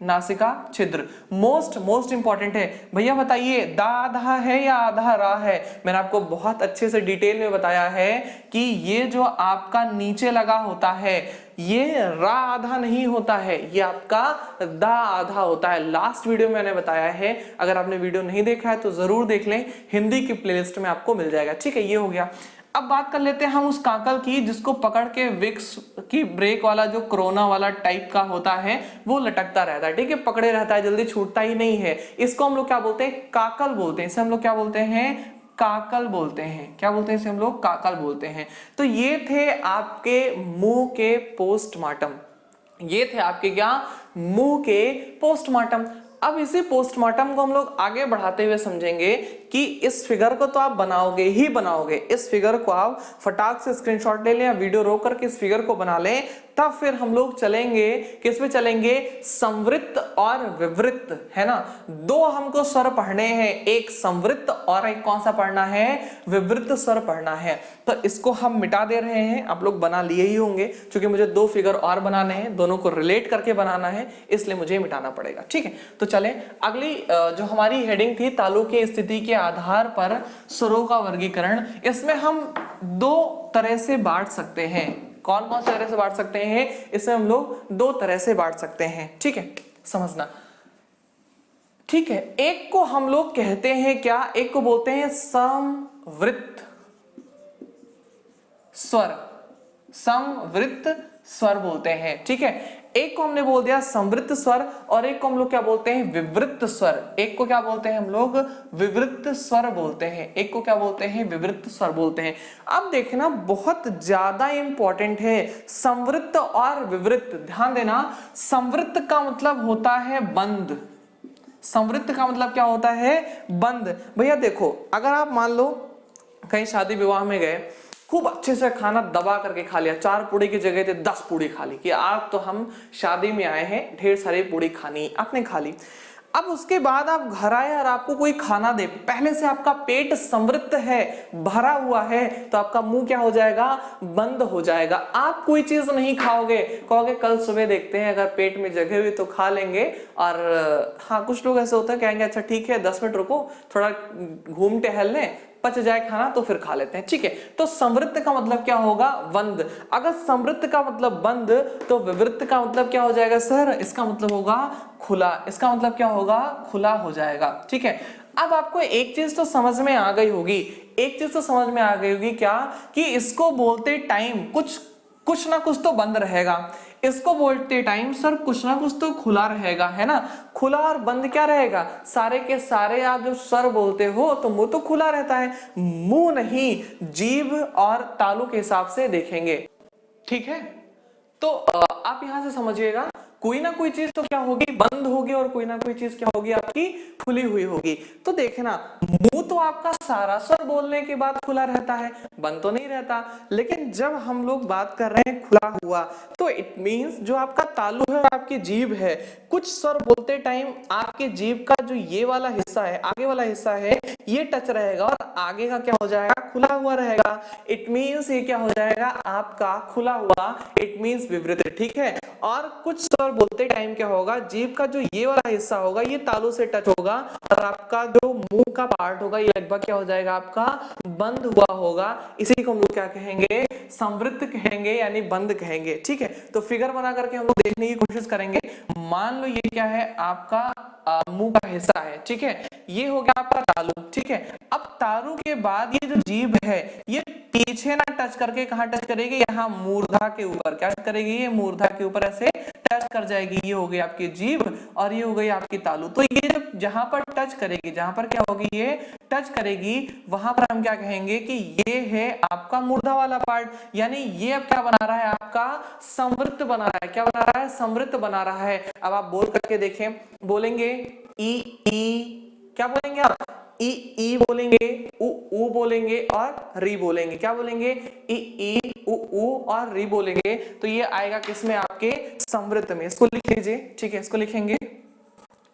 नासिका छिद्र। मोस्ट इंपॉर्टेंट है। भैया बताइए, दा आधा है या आधा रा है? मैंने आपको बहुत अच्छे से डिटेल में बताया है कि ये जो आपका नीचे लगा होता है ये रा आधा नहीं होता है, ये आपका दा आधा होता है। लास्ट वीडियो में मैंने बताया है, अगर आपने वीडियो नहीं देखा है तो जरूर देख लें, हिंदी की प्लेलिस्ट में आपको मिल जाएगा, ठीक है। ये हो गया। अब बात कर लेते हैं हम उस काकल की जिसको पकड़ के विक्स की ब्रेक वाला जो कोरोना वाला टाइप का होता है वो लटकता रहता है, ठीक है, पकड़े रहता है, जल्दी छूटता ही नहीं है। इसको हम लोग क्या बोलते हैं? काकल बोलते हैं। इसे हम लोग क्या बोलते हैं? काकल बोलते हैं। क्या बोलते हैं इसे हम लोग? काकल बोलते हैं। तो ये थे आपके मुंह के पोस्टमार्टम। ये थे आपके क्या? मुंह के पोस्टमार्टम। अब इसी पोस्टमार्टम को हम लोग आगे बढ़ाते हुए समझेंगे कि इस फिगर को तो आप बनाओगे ही बनाओगे। इस फिगर को आप फटाक से स्क्रीनशॉट ले लें या वीडियो रोक करके इस फिगर को बना लें, तब फिर हम लोग चलेंगे किस पे चलेंगे? संवृत्त और विवृत्त, है ना। दो हमको स्वर पढ़ने हैं, एक संवृत्त और एक कौन सा पढ़ना है? विवृत्त स्वर पढ़ना है। तो इसको हम मिटा दे रहे हैं, आप लोग बना लिए ही होंगे, क्योंकि मुझे दो फिगर और बनाने हैं, दोनों को रिलेट करके बनाना है, इसलिए मुझे मिटाना पड़ेगा, ठीक है। तो चले अगली जो हमारी हेडिंग थी, तालु की स्थिति के आधार पर स्वरों का वर्गीकरण। इसमें हम दो तरह से बांट सकते हैं। कौन कौन से तरह से बांट सकते हैं? इसे हम लोग दो तरह से बांट सकते हैं, ठीक है, समझना, ठीक है। एक को हम लोग कहते हैं क्या? एक को बोलते हैं संवृत्त स्वर, संवृत्त स्वर बोलते हैं, ठीक है। एक को हमने बोल दिया संवृत्त स्वर और एक को हम लोग क्या बोलते हैं? विवृत्त स्वर। एक को क्या बोलते हैं हम लोग? विवृत्त स्वर बोलते हैं। एक को क्या बोलते हैं? विवृत्त स्वर बोलते हैं। अब देखना बहुत ज्यादा इंपॉर्टेंट है संवृत्त और विवृत्त, ध्यान देना। संवृत्त का मतलब होता है बंद। संवृत्त का मतलब क्या होता है? बंद। भैया देखो, अगर आप मान लो कहीं शादी विवाह में गए, खूब अच्छे से खाना दबा करके खा लिया, 4 पूड़ी की जगह 10 पूड़ी खा ली कि आज तो हम शादी में आए हैं, ढेर सारी पूड़ी खानी, आपने खा ली। अब उसके बाद आप घर आए और आपको कोई खाना दे, पहले से आपका पेट समृद्ध है, भरा हुआ है, तो आपका मुंह क्या हो जाएगा? बंद हो जाएगा। आप कोई चीज नहीं खाओगे, कहोगे कल सुबह देखते हैं, अगर पेट में जगह हुई तो खा लेंगे। और हाँ, कुछ लोग ऐसे होते हैं, कहेंगे अच्छा ठीक है 10 मिनट रुको, थोड़ा घूम टहल लें, पच जाए खाना तो फिर खा लेते हैं, ठीक है। तो समृद्ध का मतलब क्या होगा? बंद। अगर समृद्ध का मतलब बंद, तो विवृत्त का मतलब क्या हो जाएगा सर? इसका मतलब होगा खुला। इसका मतलब क्या होगा? खुला हो जाएगा, ठीक है। अब आपको एक चीज तो समझ में आ गई होगी, एक चीज तो समझ में आ गई होगी, क्या? कि इसको बोलते टाइम कुछ ना कुछ तो बंद रहेगा, इसको बोलते टाइम सर कुछ ना कुछ तो खुला रहेगा, है ना। खुला और बंद क्या रहेगा? सारे के सारे आप जो स्वर बोलते हो तो मुंह तो खुला रहता है, मुंह नहीं, जीभ और तालु के हिसाब से देखेंगे, ठीक है। तो आप यहां से समझिएगा, कोई ना कोई चीज तो क्या होगी? बंद होगी, और कोई ना कोई चीज क्या होगी? आपकी खुली हुई होगी। तो देखना, मुंह तो आपका सारा स्वर बोलने के बाद खुला रहता है, बंद तो नहीं रहता। लेकिन जब हम लोग बात कर रहे हैं खुला हुआ, तो इट मींस जो आपका तालु है और आपकी जीभ है, कुछ स्वर बोलते टाइम आपके जीभ का जो ये वाला हिस्सा है, आगे वाला हिस्सा है, ये टच रहेगा और आगे का क्या हो जाएगा? खुला हुआ रहेगा। इट मींस ये क्या हो जाएगा? आपका खुला हुआ, इट मींस विवृत, ठीक है। और कुछ स्वर बोलते टाइम क्या होगा? जीभ का जो ये वाला हिस्सा होगा, ये तालु से टच होगा और आपका जो मुंह का पार्ट होगा, ये लगभग क्या हो जाएगा? आपका बंद हुआ होगा। इसी को हम लोग क्या कहेंगे? संवृत्त कहेंगे, यानी बंद कहेंगे, ठीक है। तो फिगर बना करके हम लोग देखने की कोशिश करेंगे। मान लो ये क्या है? आपका मुंह का हिस्सा है, ठीक है, ये हो गया आपका तालु, ठीक है। अब तालु के बाद ये जो जीभ है, ये पीछे ना टच करके कहां टच करेगी? यहाँ मूर्धा के ऊपर। क्या करेगी? ये मूर्धा के ऊपर ऐसे टच कर जाएगी। ये हो गई आपकी जीभ और ये हो गई आपकी तालु। तो ये जब जहां पर टच करेगी, जहां पर क्या होगी? ये टच करेगी, वहां पर हम क्या कहेंगे? कि ये है आपका मूर्धा वाला पार्ट, यानी ये अब क्या बना रहा है? आपका संवृत्त बना रहा है। क्या बना रहा है? संवृत्त बना रहा है। अब आप बोल करके देखें, बोलेंगे ई, क्या बोलेंगे आप? ई बोलेंगे, उ बोलेंगे और री बोलेंगे। क्या बोलेंगे? ई उ और री बोलेंगे। तो ये आएगा किसमें? आपके संवृत्त में। इसको लिख लीजिए, ठीक है, इसको लिखेंगे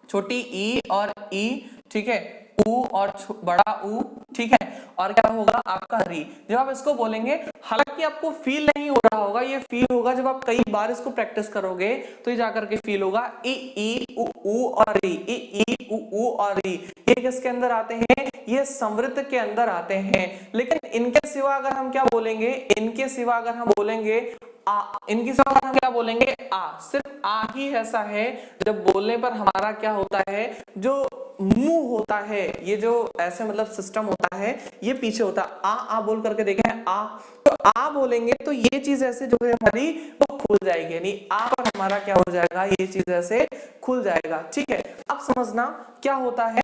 छोटी ई और ई, ठीक है, उ और बड़ा उ, ठीक है, और क्या होगा? आपका री। जब आप इसको बोलेंगे, हालांकि आपको फील नहीं हो रहा होगा, ये फील होगा जब आप कई बार इसको प्रैक्टिस करोगे, तो ये जाकर के फील होगा। ई उ और री, ई उ और री, ये किसके अंदर आते हैं? ये संवृत्त के अंदर आते हैं। लेकिन इनके सिवा अगर हम क्या बोलेंगे? इनके सिवा अगर हम बोलेंगे आ, इनकी सिवा हम क्या बोलेंगे? आ। सिर्फ आ ही ऐसा है जब बोलने पर हमारा क्या होता है? जो मुंह होता है, ये जो ऐसे मतलब सिस्टम होता है, ये पीछे होता है। आ बोल करके देखें, आ, तो आ बोलेंगे तो ये चीज ऐसे जो है हमारी वो खुल जाएगी, यानी आ पर हमारा क्या हो जाएगा, ये चीज ऐसे खुल जाएगा। ठीक है, अब समझना क्या होता है।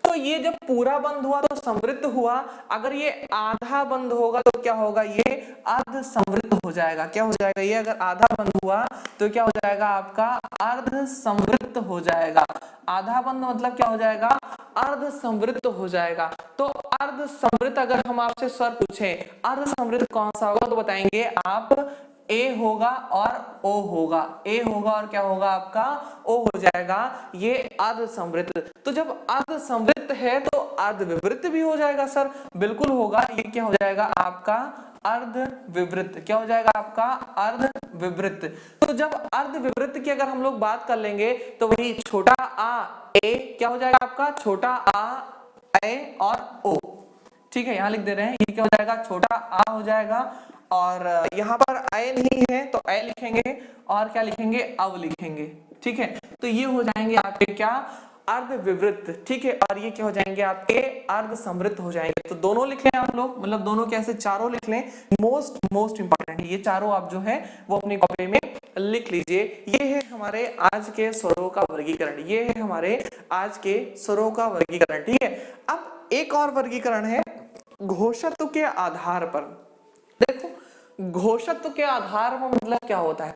तो ये जब पूरा बंद हुआ तो समृद्ध हुआ, अगर ये आधा बंद होगा तो क्या होगा, ये अर्ध समृद्ध हो जाएगा। क्या हो जाएगा, ये अगर आधा बंद हुआ तो क्या हो जाएगा, आपका अर्ध समृद्ध हो जाएगा। आधा बंद मतलब क्या हो जाएगा, अर्ध समृद्ध हो जाएगा। तो अर्ध समृद्ध अगर हम आपसे स्वर पूछें अर्ध समृद्ध कौन सा होगा, तो बताएंगे आप ए होगा और ओ होगा, ए होगा और क्या होगा आपका ओ हो जाएगा, ये अर्ध समृद्ध। तो जब अर्ध समृद्ध है तो अर्ध विवृत भी हो जाएगा सर, बिल्कुल होगा, ये क्या हो जाएगा आपका अर्ध विवृत। क्या हो जाएगा आपका अर्ध विवृत। तो जब अर्ध विवृत की अगर हम लोग बात कर लेंगे तो वही छोटा आ ए क्या हो जाएगा आपका, छोटा आ ए और ओ। ठीक है, यहां लिख दे रहे हैं, ये क्या हो जाएगा, छोटा आ हो जाएगा, और यहाँ पर अय नहीं है तो अय लिखेंगे, और क्या लिखेंगे, अव लिखेंगे। ठीक है, तो ये हो जाएंगे आपके क्या, अर्ध विवृत। ठीक है, और ये क्या हो जाएंगे आपके अर्ध समृद्ध हो जाएंगे। तो दोनों लिख लें आप लोग, मतलब दोनों कैसे, चारों लिख लें, मोस्ट इंपॉर्टेंट है ये चारों, आप जो है वो अपनी कॉपी में लिख लीजिए। ये है हमारे आज के स्वरों का वर्गीकरण, ये है हमारे आज के स्वरों का वर्गीकरण। ठीक है, अब एक और वर्गीकरण है घोषत्व के आधार पर। देखो, घोषत्व के आधार पर मतलब क्या होता है,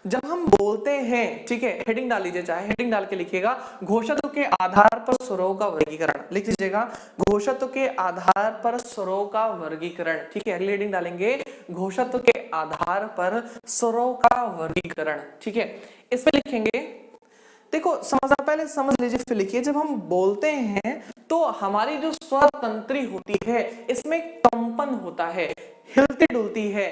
जब हम बोलते हैं, ठीक है, हेडिंग डाल लीजिए, चाहे हेडिंग डाल के लिखिएगा, घोषत्व के आधार पर स्वरों का वर्गीकरण लिख लीजिएगा, घोषत्व के आधार पर स्वरों का वर्गीकरण। ठीक है, अगली हेडिंग डालेंगे घोषत्व के आधार पर स्वरों का वर्गीकरण। ठीक है, इसमें लिखेंगे, देखो समझना, पहले समझ लीजिए फिर लिखिए। जब हम बोलते हैं तो हमारी जो स्वर तंत्री होती है इसमें कंपन होता है, हिलती डुलती है।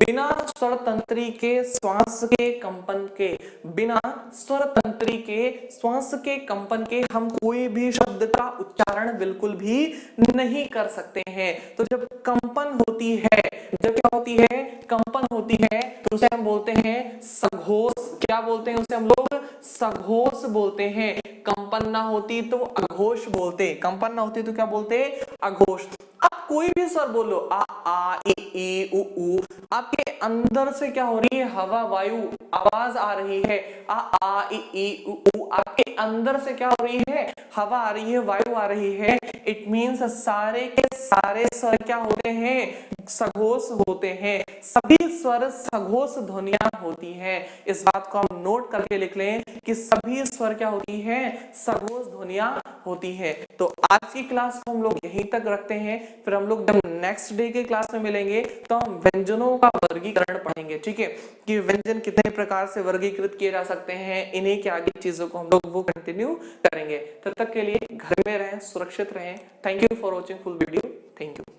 बिना स्वर तंत्री के श्वास के कंपन के, बिना स्वर तंत्री के श्वास के कंपन के हम कोई भी शब्द का उच्चारण बिल्कुल भी नहीं कर सकते हैं। तो जब कंपन होती है, जब क्या होती है, कंपन होती है, तो उसे हम बोलते हैं सघोष। क्या बोलते हैं उसे हम लोग, सघोष बोलते हैं। कंपन ना होती तो अघोष बोलते, कंपन ना होती तो क्या बोलते, अघोष। आप कोई भी स्वर बोलो, आ ई उ ऊ, आपके अंदर से क्या हो रही है, हवा वायु आवाज आ रही है, आ ई उ ऊ, आपके अंदर से क्या हो रही है, हवा आ रही है, वायु आ रही है। इट मीन्स सारे के सारे स्वर क्या होते हैं, सघोष होते हैं। सभी स्वर सघोष ध्वनियां होती हैं। इस बात को हम नोट करके लिख लें कि सभी स्वर क्या होती हैं, सघोष ध्वनियां होती है। तो आज की क्लास को हम लोग यहीं तक रखते हैं, फिर हम लोग जब नेक्स्ट डे के क्लास में मिलेंगे तो हम व्यंजनों का वर्गीकरण पढ़ेंगे। ठीक है, कि व्यंजन कितने प्रकार से वर्गीकृत किए जा सकते हैं, इन्हीं के आगे चीजों को हम लोग वो कंटिन्यू करेंगे। तब तक के लिए घर में रहें, सुरक्षित रहें। Thank you for watching full video. Thank you.